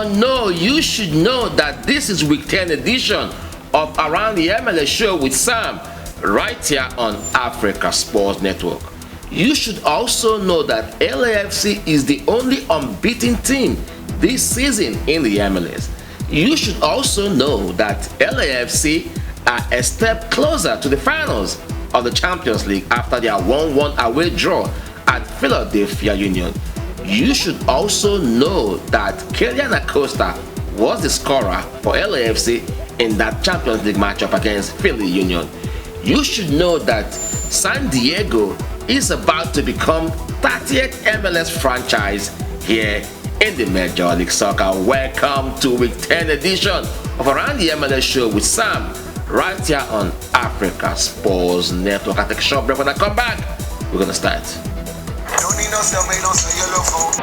know, you should know that this is week 10 edition of Around the MLS show with Sam, right here on Africa Sports Network. You should also know that LAFC is the only unbeaten team this season in the MLS. You should also know that LAFC are a step closer to the finals of the Champions League after their 1-1 away draw at Philadelphia Union. You should also know that Kellyan Acosta was the scorer for LAFC in that Champions League matchup against Philly Union. You should know that San Diego is about to become 30th MLS franchise here in the Major League Soccer. Welcome to week 10 edition of Around the MLS show with Sam, right here on Africa Sports Network. I take a short break. When I come back, we're gonna start. Don't need no cell, mate, don't say your phone.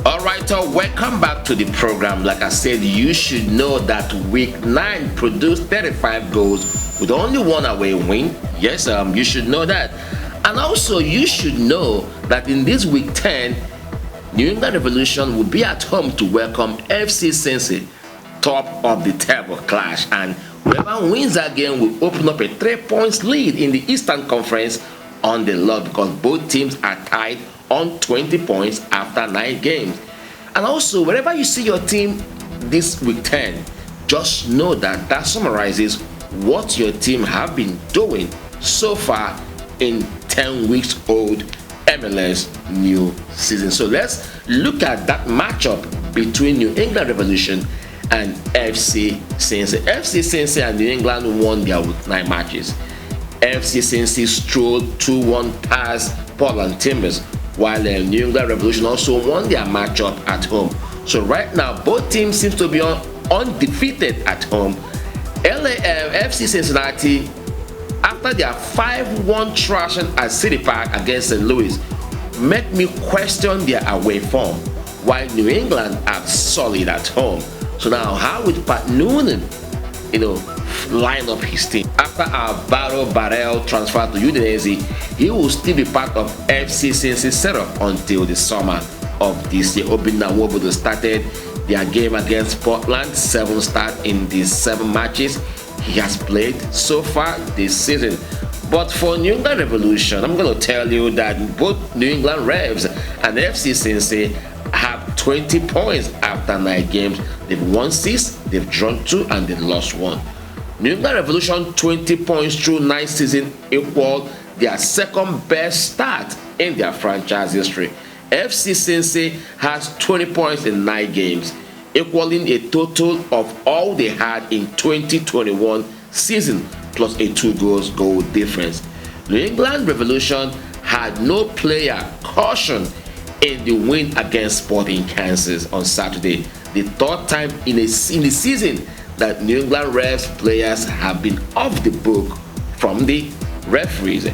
Alright, welcome back to the program. Like I said, you should know that week 9 produced 35 goals with only one away win. Yes, you should know that. And also, you should know that in this week 10, New England Revolution will be at home to welcome FC Cincy, top of the table clash, and whoever wins that game will open up a 3-point lead in the Eastern Conference on the lot, because both teams are tied on 20 points after 9 games. And also, wherever you see your team this week 10, just know that that summarizes what your team have been doing so far in 10 weeks old MLS new season. So let's look at that matchup between New England Revolution and FC Cincy. FC Cincy and New England won their week 9 matches. FC Cincy strolled 2-1 past Portland Timbers, while New England Revolution also won their matchup at home. So right now, both teams seem to be undefeated at home. FC Cincinnati, after their 5-1 thrashing at City Park against St. Louis, make me question their away form, while New England are solid at home. So now, how would Pat Noonan, line up his team? After Alvaro Barrel transferred to Udinese, he will still be part of FC Cincy's setup until the summer of this year. Obinna Nwobodo started their game against Portland, 7 starts in the 7 matches he has played so far this season. But for New England Revolution, I'm going to tell you that both New England Revs and FC Cincy have 20 points after 9 games. They've won 6, they've drawn 2, and they've lost 1. New England Revolution 20 points through 9 seasons equal their second best start in their franchise history. FC Cincy has 20 points in 9 games, equaling a total of all they had in 2021 season, plus a 2 goal difference. New England Revolution had no player caution in the win against Sporting Kansas on Saturday, the 3rd time in the season that New England Revs players have been off the book from the referees.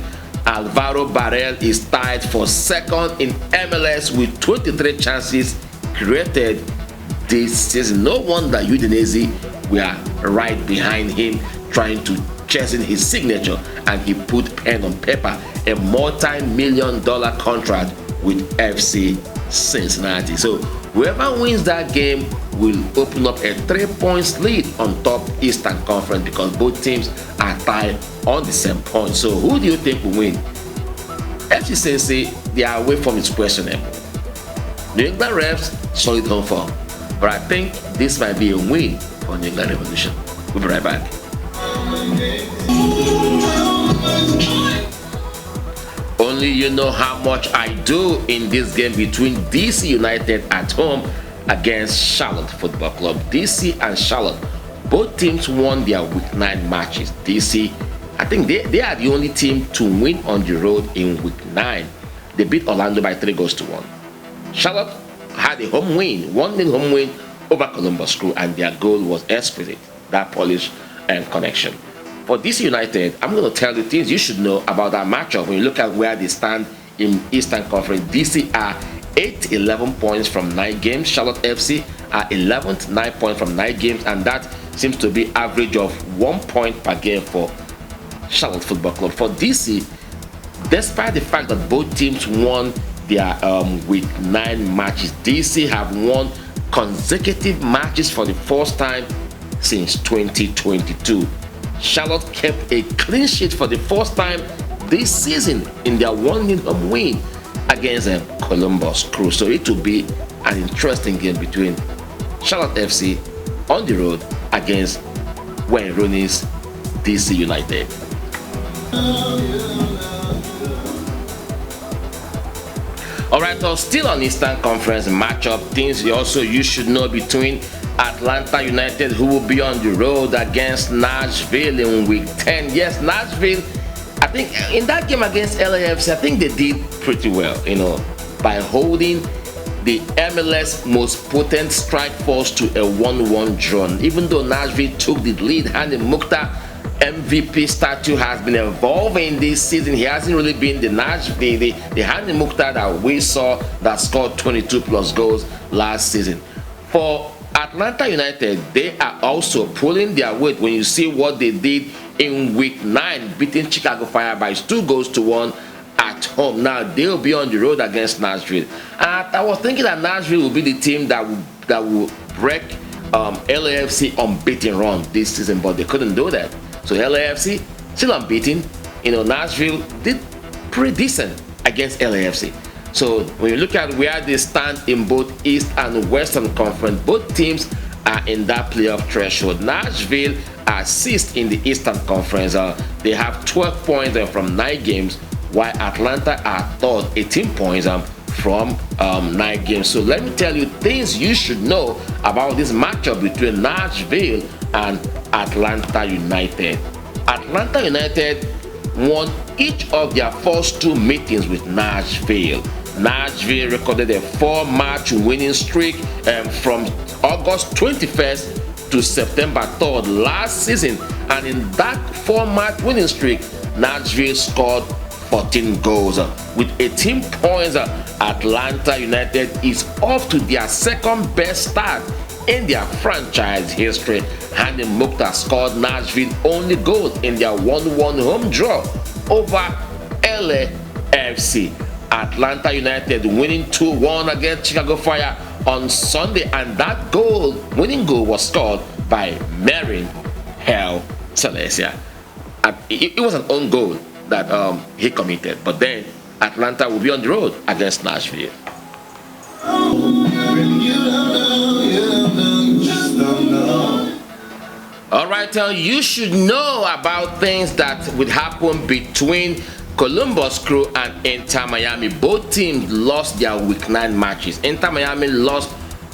Alvaro Barrel is tied for 2nd in MLS with 23 chances created this season. No wonder Udinese were right behind him, trying to chase in his signature, and he put pen on paper a multi-million-dollar contract with FC Cincinnati. So whoever wins that game will open up a 3-point lead on top Eastern Conference, because both teams are tied on the same point. So who do you think will win? FC Cincy, their away form is questionable. New England Revs, solid home form. But I think this might be a win for New England Revolution. We'll be right back. Only you know how much I do in this game between DC United at home against Charlotte Football Club. DC and Charlotte, both teams won their week 9 matches. DC, I think they are the only team to win on the road in week 9. They beat Orlando by 3-1. Charlotte had a home win, 1-0 home win over Columbus Crew, and their goal was exquisite, that Polish connection. For DC United, I'm going to tell you things you should know about that matchup. When you look at where they stand in Eastern Conference, DC are 11 points from 9 games. Charlotte FC are 11th, 9 points from 9 games, and that seems to be average of 1 point per game for Charlotte Football Club. For DC, Despite the fact that both teams won their week 9 matches, DC have won consecutive matches for the first time since 2022. Charlotte kept a clean sheet for the first time this season in their 1-0 win against Columbus Crew. So it will be an interesting game between Charlotte FC on the road against Wayne Rooney's DC United. Alright, so still on Eastern Conference matchup, things you should know between Atlanta United, who will be on the road against Nashville in week 10. Yes, Nashville, I think in that game against LAFC, I think they did pretty well, by holding the MLS most potent strike force to a 1-1 draw. Even though Nashville took the lead, Hani Mukhtar MVP statue has been evolving this season. He hasn't really been the Hani Mukhtar that we saw that scored 22 plus goals last season. For Atlanta United, they are also pulling their weight when you see what they did in week 9, beating Chicago Fire by 2-1 at home. Now they'll be on the road against Nashville. And I was thinking that Nashville will be the team that will break LAFC unbeaten run this season, but they couldn't do that. So LAFC still unbeaten. Nashville did pretty decent against LAFC. So when you look at where they stand in both East and Western Conference, both teams are in that playoff threshold. Nashville are 6th in the Eastern Conference. They have 12 points from 9 games, while Atlanta are 3rd, 18 points from 9 games. So let me tell you things you should know about this matchup between Nashville and Atlanta United. Atlanta United won each of their first 2 meetings with Nashville. Nashville recorded a 4-match winning streak from August 21st to September 3rd last season, and in that 4-match winning streak, Nashville scored 14 goals. With 18 points, Atlanta United is off to their second best start in their franchise history. Hani Mukhtar scored Nashville only goal in their 1-1 home draw over LAFC. Atlanta United winning 2-1 against Chicago Fire on Sunday, and that winning goal was scored by Marin Hell Celestia. It was an own goal that he committed, but then Atlanta will be on the road against Nashville. Alright, you should know about things that would happen between Columbus Crew and Inter Miami. Both teams lost their week 9 matches. Inter Miami lost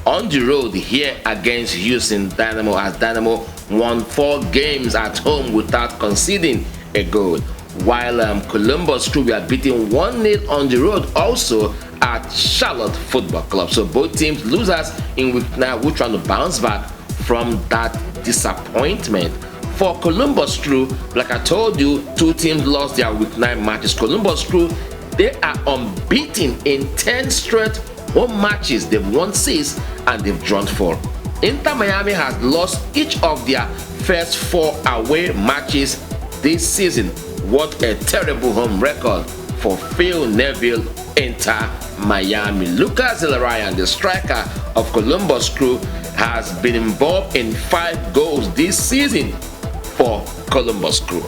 on the road here against Houston Dynamo, as Dynamo won 4 games at home without conceding a goal, while Columbus Crew were beaten 1-0 on the road also at Charlotte Football Club. So both teams losers in week 9, which trying to bounce back from that disappointment. For Columbus Crew, like I told you, 2 teams lost their week 9 matches. Columbus Crew, they are unbeaten in 10 straight home matches. They've won 6 and they've drawn 4. Inter Miami has lost each of their first 4 away matches this season. What a terrible home record for Phil Neville, Inter Miami. Lucas Zelarayan, the striker of Columbus Crew, has been involved in 5 goals this season for Columbus Crew.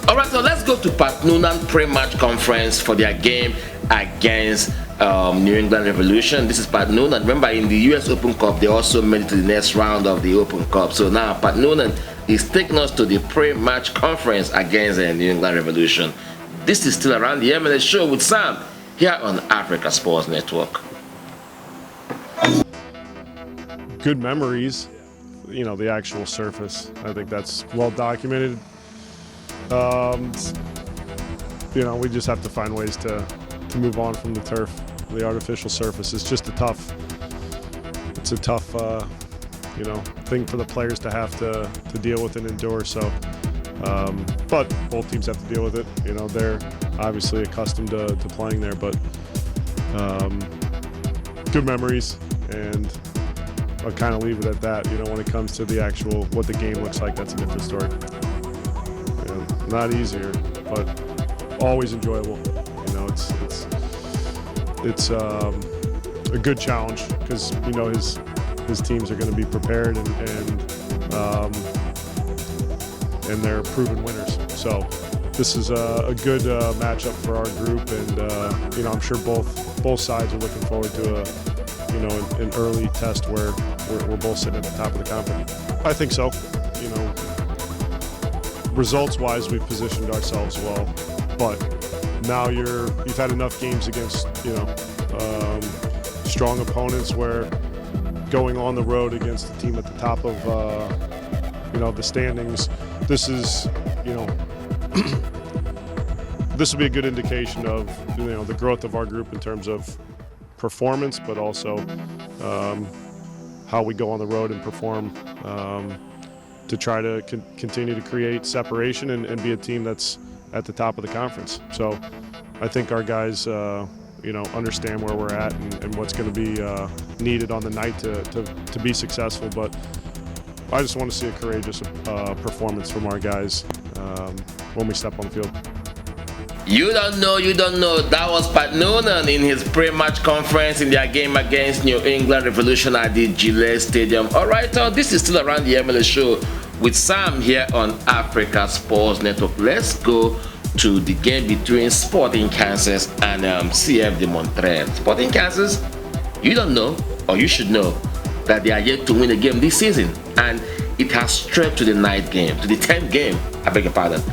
Alright, so let's go to Pat Noonan pre-match conference for their game against New England Revolution. This is Pat Noonan. Remember, in the US Open Cup, they also made it to the next round of the Open Cup. So now Pat Noonan is taking us to the pre-match conference against the New England Revolution. This is still Around the MLS show with Sam here on Africa Sports Network. Good memories, the actual surface. I think that's well documented. We just have to find ways to move on from the turf. The artificial surface is just a tough thing for the players to have to deal with and endure. So, but both teams have to deal with it. They're obviously accustomed to playing there, but good memories, and I'll kind of leave it at that. When it comes to the actual what the game looks like, that's a different story. Not easier, but always enjoyable. It's a good challenge because his teams are going to be prepared and they're proven winners. So this is a good matchup for our group, and I'm sure both sides are looking forward to an early test where we're both sitting at the top of the conference. I think so. Results-wise, we've positioned ourselves well, but now you've had enough games against strong opponents where going on the road against a team at the top of the standings, this is this will be a good indication of the growth of our group in terms of performance, but also how we go on the road and perform to try to continue to create separation and be a team that's at the top of the conference. So I think our guys understand where we're at and what's going to be needed on the night to be successful. But I just want to see a courageous performance from our guys when we step on the field. You don't know. That was Pat Noonan in his pre-match conference in their game against New England Revolution at the Gillette Stadium. Alright, this is still Around the MLS show with Sam here on Africa Sports Network. Let's go to the game between Sporting Kansas and CF de Montreal. Sporting Kansas, you don't know, or you should know, that they are yet to win a game this season, and it has strayed to the 9th game, to the 10th game, I beg your pardon.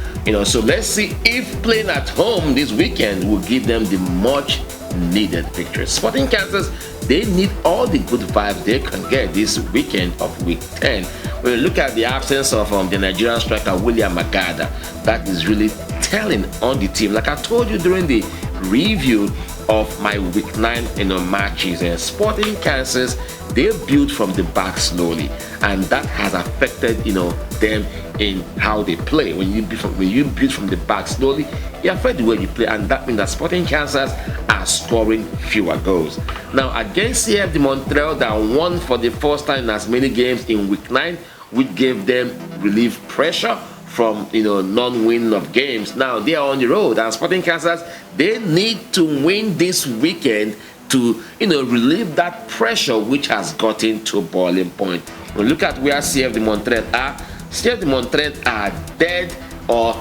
So let's see if playing at home this weekend will give them the much needed victory. Sporting Kansas, they need all the good vibes they can get this weekend of week 10. When you look at the absence of the Nigerian striker William Magada, that is really telling on the team. Like I told you during the review of my week 9 matches, Sporting Kansas, they build from the back slowly, and that has affected them in how they play. When you build from the back slowly, it affects the way you play, and that means that Sporting Kansas are scoring fewer goals. Now against CF de Montreal, that won for the first time in as many games in week 9, which gave them relief pressure from non-winning of games. Now they are on the road, and Sporting Kansas, they need to win this weekend to relieve that pressure which has gotten to boiling point. When you look at where CF de Montreal are, CF de Montreal are dead or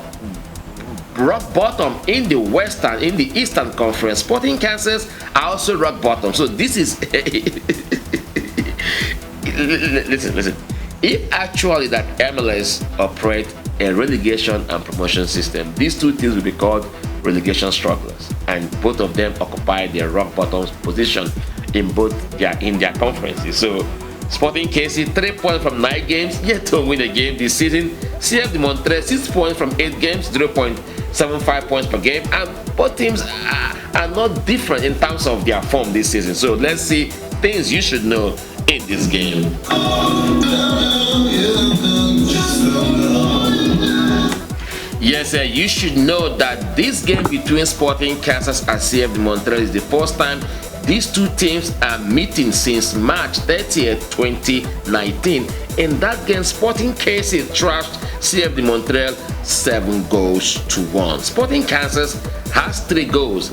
rock bottom in the Eastern Conference. Sporting Kansas are also rock bottom. So this is listen. If actually that MLS operate a relegation and promotion system, these two teams will be called relegation strugglers, and both of them occupy their rock bottom position in their conferences. So Sporting KC 3 points from 9 games, yet to win a game this season. CF de Montreal 6 points from 8 games, 0.75 points per game, and both teams are not different in terms of their form this season. So let's see things you should know in this game. Yes, you should know that this game between Sporting Kansas and CF de Montreal is the first time these two teams are meeting since March 30th, 2019. In that game, Sporting KC trashed CF de Montreal 7-1. Sporting Kansas has 3 goals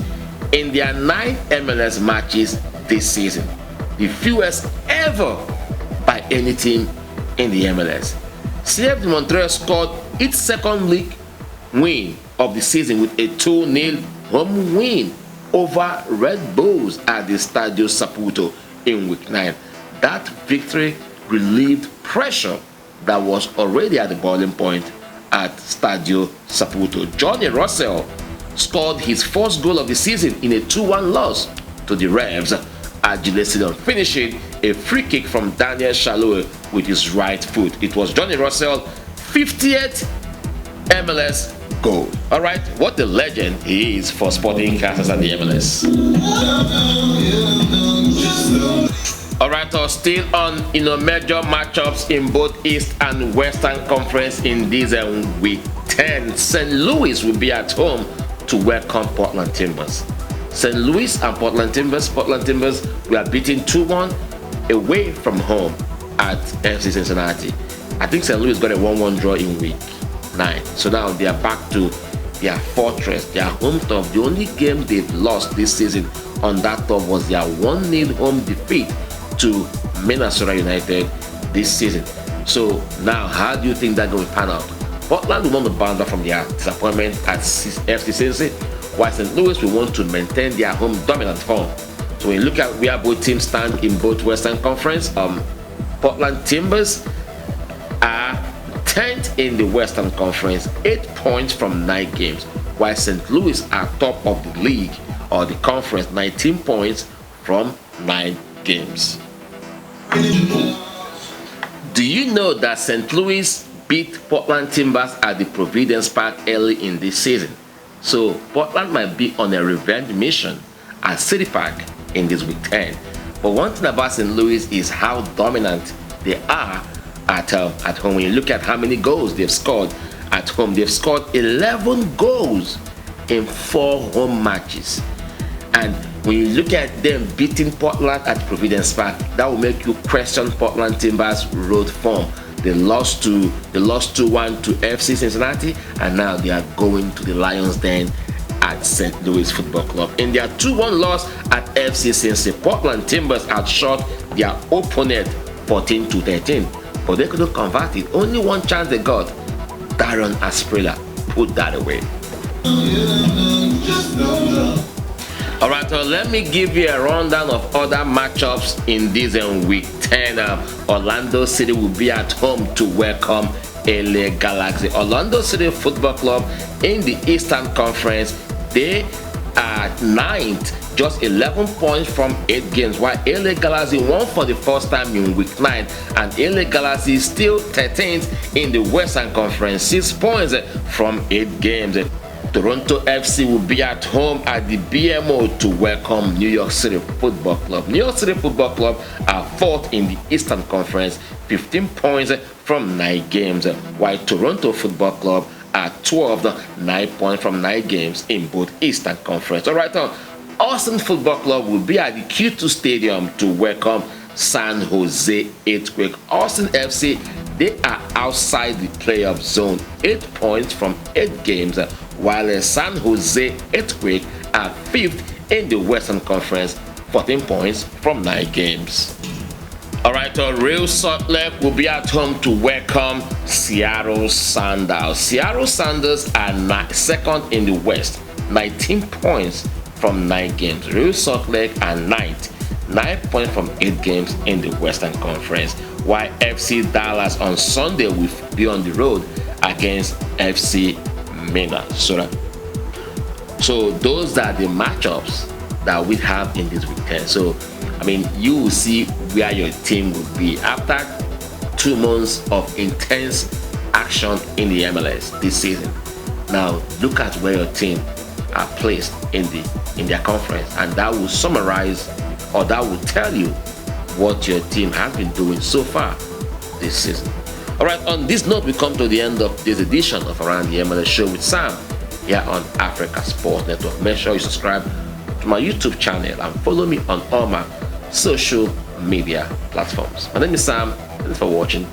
in their 9 MLS matches this season, the fewest ever by any team in the MLS. CF de Montreal scored its second league win of the season with a 2-0 home win over Red Bulls at the Stadio Saputo in week 9. That victory relieved pressure that was already at the boiling point at Stadio Saputo. Johnny Russell scored his first goal of the season in a 2-1 loss to the Revs at Gillette Stadium, finishing a free kick from Daniel Shalhoub with his right foot. It was Johnny Russell's 50th MLS goal. Alright, what a legend he is for Sporting Kansas and the MLS. Alright, still on major matchups in both East and Western Conference in this week 10. St. Louis will be at home to welcome Portland Timbers. St. Louis and Portland Timbers we are beating 2-1 away from home at FC Cincinnati. I think St. Louis got a 1-1 draw in week 9. So now they are back to their fortress, their home turf. The only game they've lost this season on that turf was their 1-0 home defeat to Minnesota United this season. So now, how do you think that's going to pan out? Portland will want to bounce back from their disappointment at FC Cincinnati, while St. Louis will want to maintain their home dominant form. So when you look at where both teams stand in both Western Conference, Portland Timbers are 10th in the Western Conference, 8 points from 9 games, while St. Louis are top of the league or the conference, 19 points from 9 games. Do you know that St. Louis beat Portland Timbers at the Providence Park early in this season? So Portland might be on a revenge mission at City Park in this week 10. But one thing about St. Louis is how dominant they are at home. When you look at how many goals they've scored at home, they've scored 11 goals in 4 home matches. And when you look at them beating Portland at Providence Park, that will make you question Portland Timbers' road form. They lost 2-1 to FC Cincinnati, and now they are going to the Lions Den at St. Louis Football Club. In their 2-1 loss at FC Cincinnati, Portland Timbers outshot their opponent 14-13, but they couldn't convert it. Only one chance they got. Darren Asprilla put that away. Alright, so let me give you a rundown of other matchups in this week 10. Orlando City will be at home to welcome LA Galaxy. Orlando City Football Club in the Eastern Conference, they are 9th, just 11 points from 8 games, while LA Galaxy won for the first time in week 9, and LA Galaxy is still 13th in the Western Conference, 6 points from 8 games. Toronto FC will be at home at the BMO to welcome New York City Football Club. New York City Football Club are 4th in the Eastern Conference, 15 points from 9 games, while Toronto Football Club are 12th, 9 points from 9 games in both Eastern Conference. Alright, Austin Football Club will be at the Q2 Stadium to welcome San Jose Earthquake. Austin FC, they are outside the playoff zone, 8 points from 8 games, while San Jose Earthquake are 5th in the Western Conference, 14 points from 9 games. Alright, Real Salt Lake will be at home to welcome Seattle Sounders. Seattle Sounders are 2nd in the West, 19 points from 9 games. Real Salt Lake are 9th, 9 points from 8 games in the Western Conference, while FC Dallas on Sunday will be on the road against FC Minnesota. So those are the matchups that we have in this weekend. So I mean, you will see where your team will be after 2 months of intense action in the MLS this season. Now look at where your team are placed in their conference, and that will summarize, or that will tell you what your team has been doing so far this season. Alright, on this note, we come to the end of this edition of Around the MLS Show with Sam here on Africa Sports Network. Make sure you subscribe to my YouTube channel and follow me on all my social media platforms. My name is Sam. Thanks for watching.